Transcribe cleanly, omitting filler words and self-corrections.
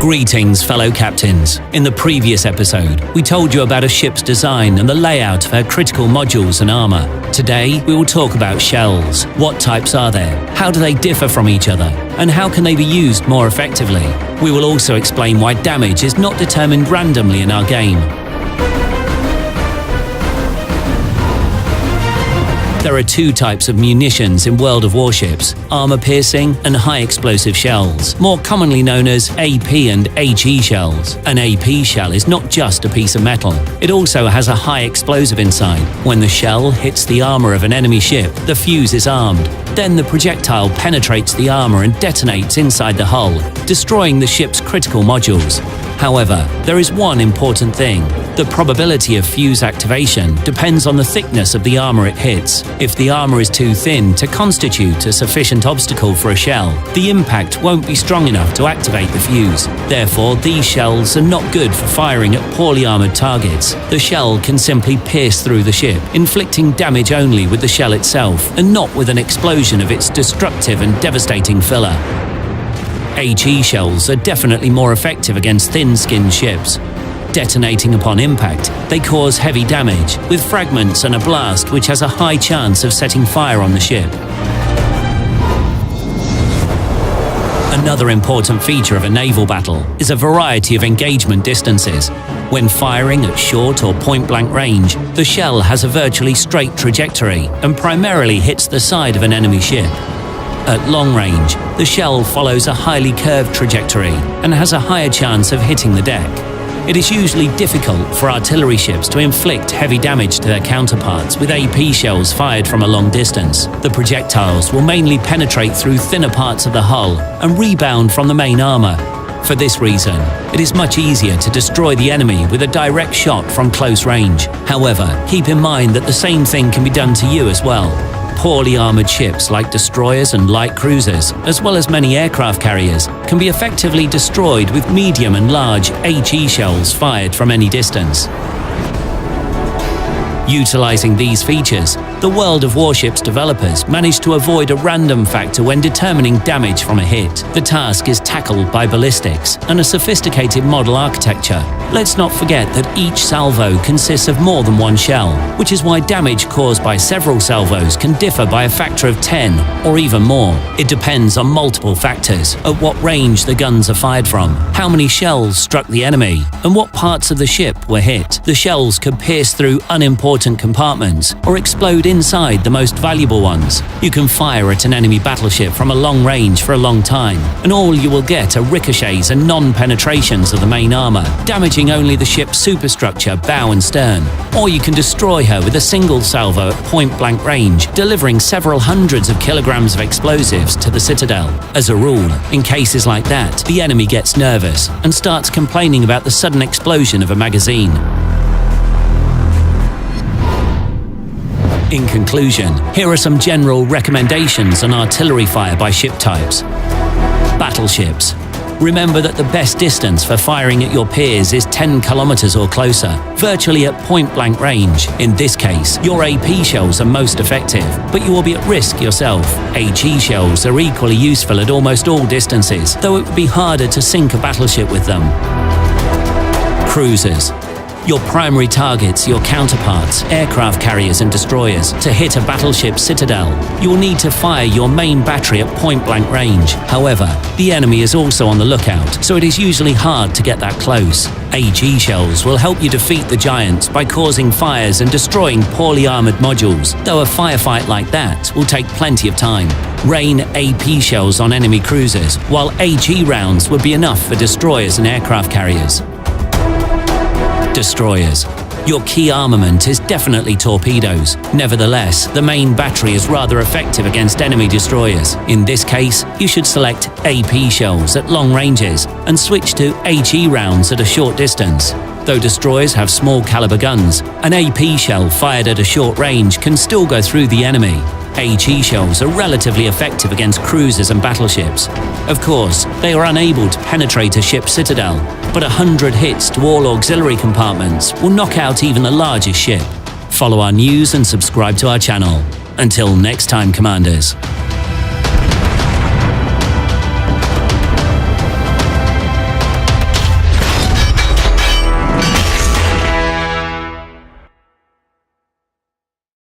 Greetings, fellow captains. In the previous episode, we told you about a ship's design and the layout of her critical modules and armor. Today, we will talk about shells. What types are there? How do they differ from each other? And how can they be used more effectively? We will also explain why damage is not determined randomly in our game. There are two types of munitions in World of Warships: armor-piercing and high-explosive shells, more commonly known as AP and HE shells. An AP shell is not just a piece of metal. It also has a high explosive inside. When the shell hits the armor of an enemy ship, the fuse is armed. Then the projectile penetrates the armor and detonates inside the hull, destroying the ship's critical modules. However, there is one important thing. The probability of fuse activation depends on the thickness of the armor it hits. If the armor is too thin to constitute a sufficient obstacle for a shell, the impact won't be strong enough to activate the fuse. Therefore, these shells are not good for firing at poorly armored targets. The shell can simply pierce through the ship, inflicting damage only with the shell itself, and not with an explosion of its destructive and devastating filler. HE shells are definitely more effective against thin-skinned ships. Detonating upon impact, they cause heavy damage, with fragments and a blast which has a high chance of setting fire on the ship. Another important feature of a naval battle is a variety of engagement distances. When firing at short or point-blank range, the shell has a virtually straight trajectory and primarily hits the side of an enemy ship. At long range, the shell follows a highly curved trajectory and has a higher chance of hitting the deck. It is usually difficult for artillery ships to inflict heavy damage to their counterparts with AP shells fired from a long distance. The projectiles will mainly penetrate through thinner parts of the hull and rebound from the main armor. For this reason, it is much easier to destroy the enemy with a direct shot from close range. However, keep in mind that the same thing can be done to you as well. Poorly armored ships like destroyers and light cruisers, as well as many aircraft carriers, can be effectively destroyed with medium and large HE shells fired from any distance. Utilizing these features, the World of Warships developers managed to avoid a random factor when determining damage from a hit. The task is tackled by ballistics and a sophisticated model architecture. Let's not forget that each salvo consists of more than one shell, which is why damage caused by several salvos can differ by a factor of 10 or even more. It depends on multiple factors: at what range the guns are fired from, how many shells struck the enemy, and what parts of the ship were hit. The shells could pierce through unimportant compartments or explode inside the most valuable ones. You can fire at an enemy battleship from a long range for a long time, and all you will get are ricochets and non-penetrations of the main armor, damaging only the ship's superstructure, bow and stern. Or you can destroy her with a single salvo at point-blank range, delivering several hundreds of kilograms of explosives to the citadel. As a rule, in cases like that, the enemy gets nervous and starts complaining about the sudden explosion of a magazine. In conclusion, here are some general recommendations on artillery fire by ship types. Battleships. Remember that the best distance for firing at your peers is 10 kilometers or closer, virtually at point-blank range. In this case, your AP shells are most effective, but you will be at risk yourself. HE shells are equally useful at almost all distances, though it would be harder to sink a battleship with them. Cruisers. Your primary targets, your counterparts, aircraft carriers and destroyers. To hit a battleship's citadel, you will need to fire your main battery at point-blank range. However, the enemy is also on the lookout, so it is usually hard to get that close. HE shells will help you defeat the giants by causing fires and destroying poorly armored modules, though a firefight like that will take plenty of time. Rain AP shells on enemy cruisers, while HE rounds would be enough for destroyers and aircraft carriers. Destroyers. Your key armament is definitely torpedoes. Nevertheless, the main battery is rather effective against enemy destroyers. In this case, you should select AP shells at long ranges and switch to HE rounds at a short distance. Though destroyers have small caliber guns, an AP shell fired at a short range can still go through the enemy. HE shells are relatively effective against cruisers and battleships. Of course, they are unable to penetrate a ship's citadel, but 100 hits to all auxiliary compartments will knock out even the largest ship. Follow our news and subscribe to our channel. Until next time, Commanders.